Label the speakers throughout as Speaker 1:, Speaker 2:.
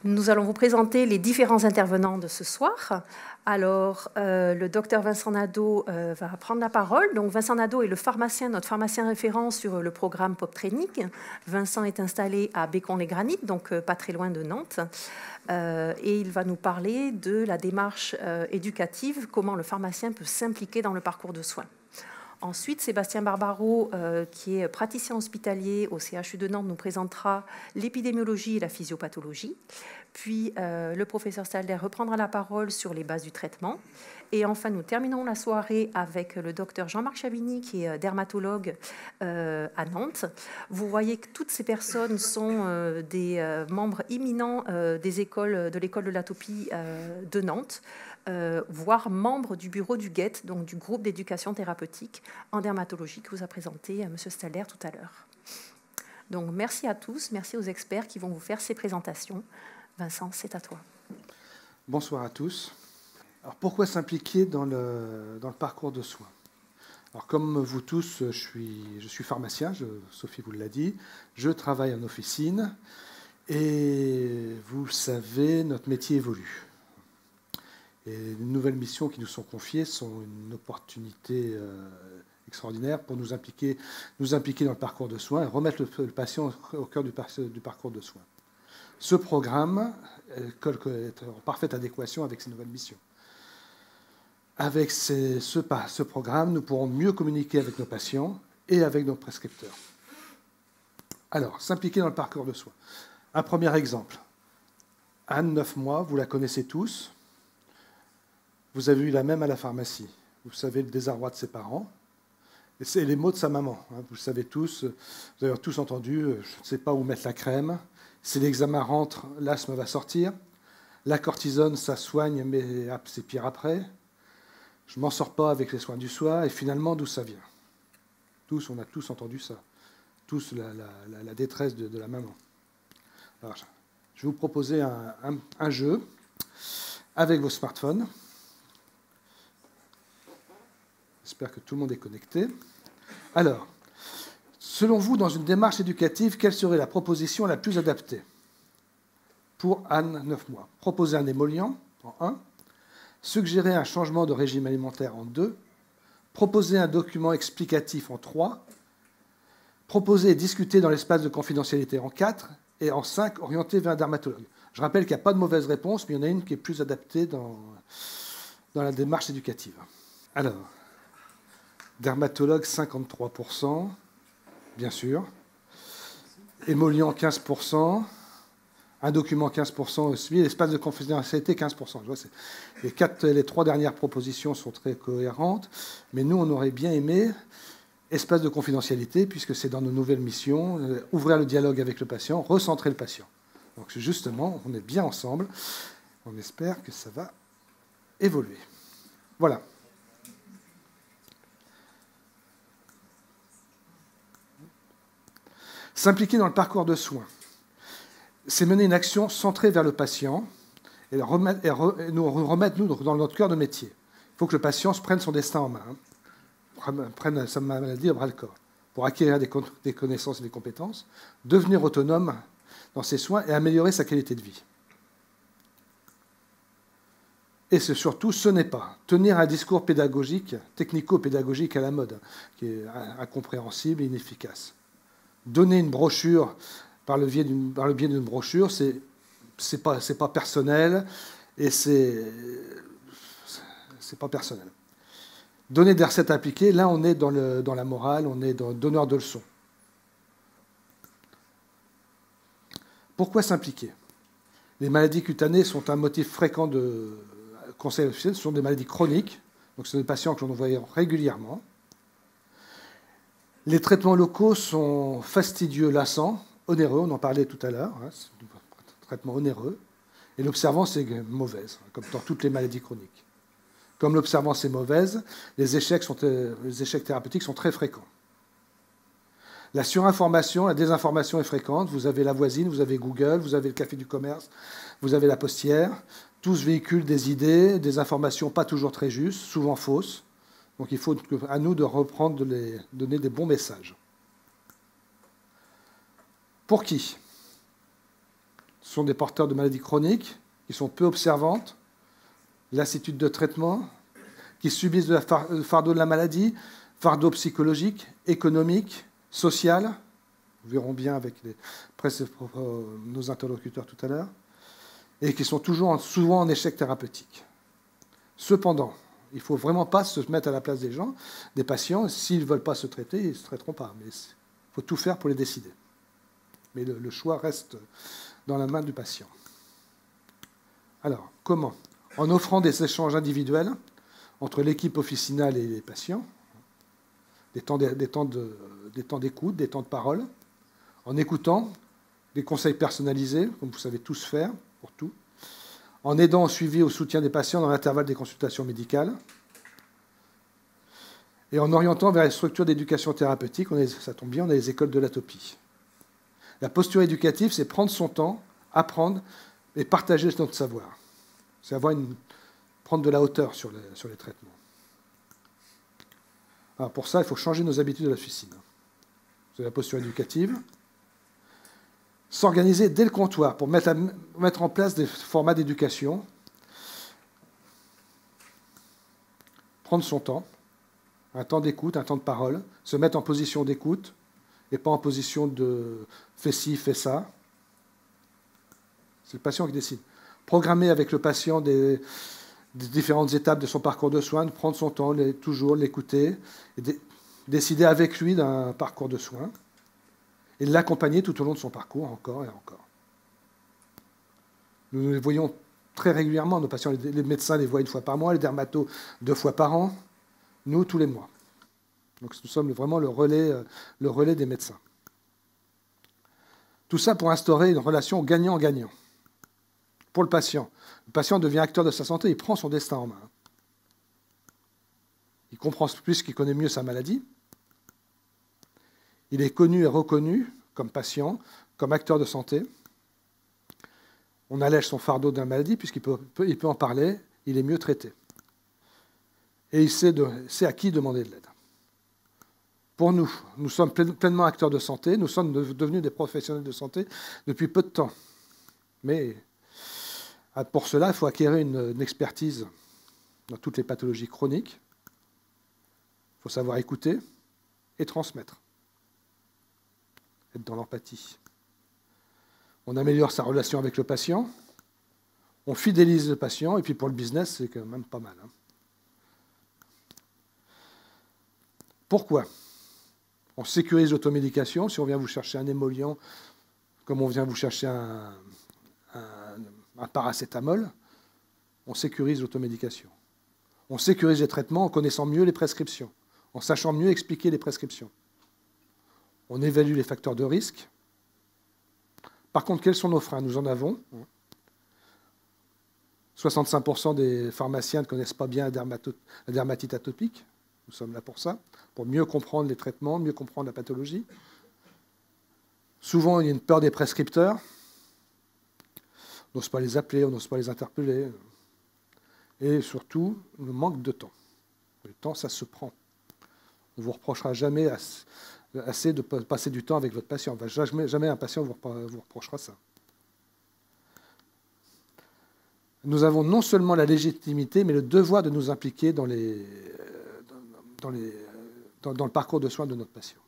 Speaker 1: Nous allons vous présenter les différents intervenants de ce soir. Alors, le docteur Vincent Nadeau va prendre la parole. Donc, Vincent Nadeau est notre pharmacien référent sur le programme Pop Training. Vincent est installé à Bécon-les-Granites, donc pas très loin de Nantes. Et il va nous parler de la démarche éducative, comment le pharmacien peut s'impliquer dans le parcours de soins. Ensuite, Sébastien Barbaro, qui est praticien hospitalier au CHU de Nantes, nous présentera l'épidémiologie et la physiopathologie. Puis, le professeur Stalder reprendra la parole sur les bases du traitement. Et enfin, nous terminons la soirée avec le docteur Jean-Marc Chavigny, qui est dermatologue à Nantes. Vous voyez que toutes ces personnes sont des membres éminents de l'école de l'atopie de Nantes, voire membres du bureau du GET, donc du groupe d'éducation thérapeutique en dermatologie que vous a présenté M. Stalder tout à l'heure. Donc merci à tous, merci aux experts qui vont vous faire ces présentations. Vincent, c'est à toi.
Speaker 2: Bonsoir à tous. Alors pourquoi s'impliquer dans le parcours de soins? Alors comme vous tous, je suis pharmacien, Sophie vous l'a dit, je travaille en officine et vous le savez, notre métier évolue. Et les nouvelles missions qui nous sont confiées sont une opportunité extraordinaire pour nous impliquer dans le parcours de soins et remettre le patient au cœur du parcours de soins. Ce programme est en parfaite adéquation avec ces nouvelles missions. Avec ce programme, nous pourrons mieux communiquer avec nos patients et avec nos prescripteurs. Alors, s'impliquer dans le parcours de soins. Un premier exemple. Anne, 9 mois, vous la connaissez tous. Vous avez eu la même à la pharmacie. Vous savez le désarroi de ses parents. Et c'est les mots de sa maman. Vous le savez tous. Vous avez tous entendu, je ne sais pas où mettre la crème. Si l'examen rentre, l'asthme va sortir. La cortisone, ça soigne, mais c'est pire après. Je ne m'en sors pas avec les soins du soir. Et finalement, d'où ça vient? Tous, on a tous entendu ça. Tous la détresse de la maman. Alors, je vais vous proposer un jeu avec vos smartphones. J'espère que tout le monde est connecté. Alors, selon vous, dans une démarche éducative, quelle serait la proposition la plus adaptée pour Anne, 9 mois? Proposer un émollient, en 1. Suggérer un changement de régime alimentaire, en 2. Proposer un document explicatif, en 3. Proposer et discuter dans l'espace de confidentialité, en 4. Et en 5, orienter vers un dermatologue. Je rappelle qu'il n'y a pas de mauvaise réponse, mais il y en a une qui est plus adaptée dans la démarche éducative. Alors, dermatologue, 53%, bien sûr. Émollient, 15%. Un document, 15% aussi. L'espace de confidentialité, 15%. Je vois, les 3 dernières propositions sont très cohérentes. Mais nous, on aurait bien aimé espace de confidentialité, puisque c'est dans nos nouvelles missions, ouvrir le dialogue avec le patient, recentrer le patient. Donc justement, on est bien ensemble. On espère que ça va évoluer. Voilà. S'impliquer dans le parcours de soins, c'est mener une action centrée vers le patient et nous remettre dans notre cœur de métier. Il faut que le patient se prenne son destin en main, prenne sa maladie au bras-le-corps, pour acquérir des connaissances et des compétences, devenir autonome dans ses soins et améliorer sa qualité de vie. Et surtout, ce n'est pas tenir un discours pédagogique, technico-pédagogique à la mode, qui est incompréhensible et inefficace. Donner une brochure par le biais d'une brochure, c'est pas personnel et c'est pas personnel. Donner des recettes appliquées, là on est dans la morale, on est dans le donneur de leçons. Pourquoi s'impliquer? Les maladies cutanées sont un motif fréquent de conseil officiel, ce sont des maladies chroniques, donc ce sont des patients que l'on voit régulièrement. Les traitements locaux sont fastidieux, lassants, onéreux, on en parlait tout à l'heure, c'est un traitement onéreux, et l'observance est mauvaise, comme dans toutes les maladies chroniques. Comme l'observance est mauvaise, les échecs thérapeutiques sont très fréquents. La surinformation, la désinformation est fréquente, vous avez la voisine, vous avez Google, vous avez le café du commerce, vous avez la postière, tous véhiculent des idées, des informations pas toujours très justes, souvent fausses, Donc il faut à nous de reprendre, de donner des bons messages. Pour qui? Ce sont des porteurs de maladies chroniques qui sont peu observantes, lassitude de traitement, qui subissent le fardeau de la maladie, fardeau psychologique, économique, social. Nous verrons bien avec nos interlocuteurs tout à l'heure, et qui sont souvent en échec thérapeutique. Cependant, il ne faut vraiment pas se mettre à la place des gens, des patients. S'ils ne veulent pas se traiter, ils ne se traiteront pas. Mais il faut tout faire pour les décider. Mais le choix reste dans la main du patient. Alors, comment? En offrant des échanges individuels entre l'équipe officinale et les patients, des temps d'écoute, des temps de parole, en écoutant, des conseils personnalisés, comme vous savez tous faire, pour tout, en aidant au suivi et au soutien des patients dans l'intervalle des consultations médicales, et en orientant vers les structures d'éducation thérapeutique. Ça tombe bien, on a les écoles de l'atopie. La posture éducative, c'est prendre son temps, apprendre et partager notre savoir. C'est prendre de la hauteur sur les traitements. Alors pour ça, il faut changer nos habitudes de l'officine. C'est la posture éducative. S'organiser dès le comptoir pour mettre en place des formats d'éducation. Prendre son temps, un temps d'écoute, un temps de parole, se mettre en position d'écoute et pas en position de fais ci, fais ça. C'est le patient qui décide. Programmer avec le patient des différentes étapes de son parcours de soins, de prendre son temps, toujours l'écouter, et décider avec lui d'un parcours de soins, et l'accompagner tout au long de son parcours, encore et encore. Nous les voyons très régulièrement, nos patients, les médecins les voient 1 fois par mois, les dermatos 2 fois par an, nous tous les mois. Donc nous sommes vraiment le relais des médecins. Tout ça pour instaurer une relation gagnant-gagnant. Pour le patient devient acteur de sa santé, il prend son destin en main. Il comprend plus qu'il connaît mieux sa maladie. Il est connu et reconnu comme patient, comme acteur de santé. On allège son fardeau de la maladie puisqu'il peut en parler, il est mieux traité. Et il sait à qui demander de l'aide. Pour nous sommes pleinement acteurs de santé, nous sommes devenus des professionnels de santé depuis peu de temps. Mais pour cela, il faut acquérir une expertise dans toutes les pathologies chroniques. Il faut savoir écouter et transmettre. Être dans l'empathie. On améliore sa relation avec le patient, on fidélise le patient, et puis pour le business, c'est quand même pas mal. Pourquoi? On sécurise l'automédication. Si on vient vous chercher un émollient, comme on vient vous chercher un paracétamol, on sécurise l'automédication. On sécurise les traitements en connaissant mieux les prescriptions, en sachant mieux expliquer les prescriptions. On évalue les facteurs de risque. Par contre, quels sont nos freins? Nous en avons. 65% des pharmaciens ne connaissent pas bien la dermatite atopique. Nous sommes là pour ça, pour mieux comprendre les traitements, mieux comprendre la pathologie. Souvent, il y a une peur des prescripteurs. On n'ose pas les appeler, on n'ose pas les interpeller. Et surtout, le manque de temps. Le temps, ça se prend. On ne vous reprochera jamais assez de passer du temps avec votre patient. Jamais un patient vous reprochera ça. Nous avons non seulement la légitimité, mais le devoir de nous impliquer dans le parcours de soins de notre patient.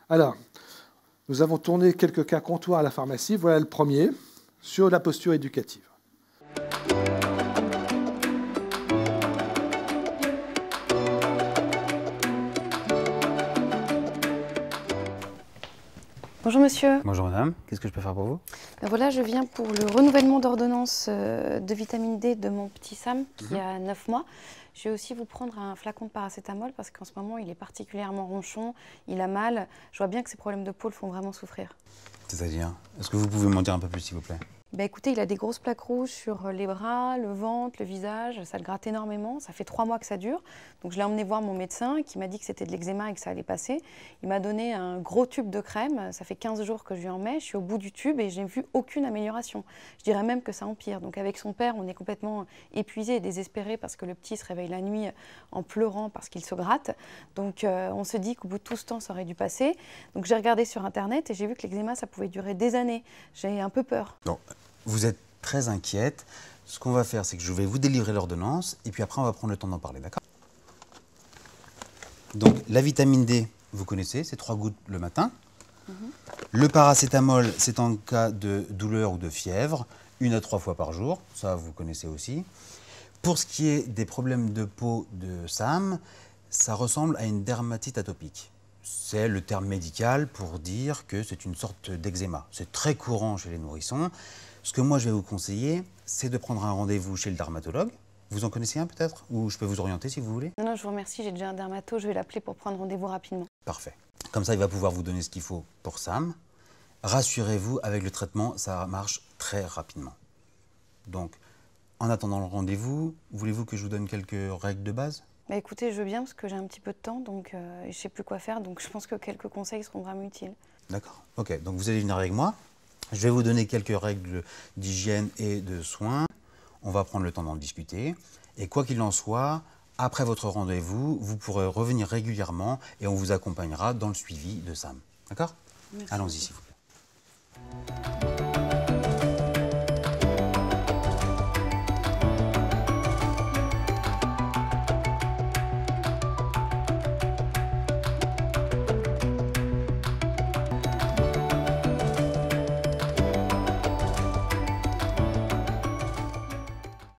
Speaker 2: Alors, nous avons tourné quelques cas comptoirs à la pharmacie. Voilà le premier, sur la posture éducative.
Speaker 3: Bonjour monsieur.
Speaker 4: Bonjour madame, qu'est-ce que je peux faire pour vous?
Speaker 3: Ben voilà, je viens pour le renouvellement d'ordonnance de vitamine D de mon petit Sam qui a 9 mois. Je vais aussi vous prendre un flacon de paracétamol parce qu'en ce moment il est particulièrement ronchon, il a mal. Je vois bien que ses problèmes de peau le font vraiment souffrir.
Speaker 4: C'est-à-dire, est-ce que vous pouvez m'en dire un peu plus s'il vous plaît?
Speaker 3: Bah écoutez, il a des grosses plaques rouges sur les bras, le ventre, le visage, ça le gratte énormément. Ça fait 3 mois que ça dure. Donc je l'ai emmené voir mon médecin qui m'a dit que c'était de l'eczéma et que ça allait passer. Il m'a donné un gros tube de crème. Ça fait 15 jours que je lui en mets. Je suis au bout du tube et je n'ai vu aucune amélioration. Je dirais même que ça empire. Donc avec son père, on est complètement épuisé et désespéré parce que le petit se réveille la nuit en pleurant parce qu'il se gratte. Donc on se dit qu'au bout de tout ce temps, ça aurait dû passer. Donc j'ai regardé sur Internet et j'ai vu que l'eczéma, ça pouvait durer des années. J'ai un peu peur.
Speaker 4: Non. Vous êtes très inquiète. Ce qu'on va faire, c'est que je vais vous délivrer l'ordonnance et puis après, on va prendre le temps d'en parler, d'accord? Donc, la vitamine D, vous connaissez, c'est 3 gouttes le matin. Le paracétamol, c'est en cas de douleur ou de fièvre, 1 à 3 fois par jour. Ça, vous connaissez aussi. Pour ce qui est des problèmes de peau de Sam, ça ressemble à une dermatite atopique. C'est le terme médical pour dire que c'est une sorte d'eczéma. C'est très courant chez les nourrissons. Ce que moi, je vais vous conseiller, c'est de prendre un rendez-vous chez le dermatologue. Vous en connaissez un peut-être? Ou je peux vous orienter si vous voulez?
Speaker 3: Non, je vous remercie, j'ai déjà un dermato, je vais l'appeler pour prendre rendez-vous rapidement.
Speaker 4: Parfait. Comme ça, il va pouvoir vous donner ce qu'il faut pour Sam. Rassurez-vous, avec le traitement, ça marche très rapidement. Donc, en attendant le rendez-vous, voulez-vous que je vous donne quelques règles de base?
Speaker 3: Bah écoutez, je veux bien parce que j'ai un petit peu de temps, donc je ne sais plus quoi faire, donc je pense que quelques conseils seront vraiment utiles.
Speaker 4: D'accord. Ok, donc vous allez venir avec moi. Je vais vous donner quelques règles d'hygiène et de soins. On va prendre le temps d'en discuter. Et quoi qu'il en soit, après votre rendez-vous, vous pourrez revenir régulièrement et on vous accompagnera dans le suivi de Sam. D'accord? Allons-y, s'il vous plaît.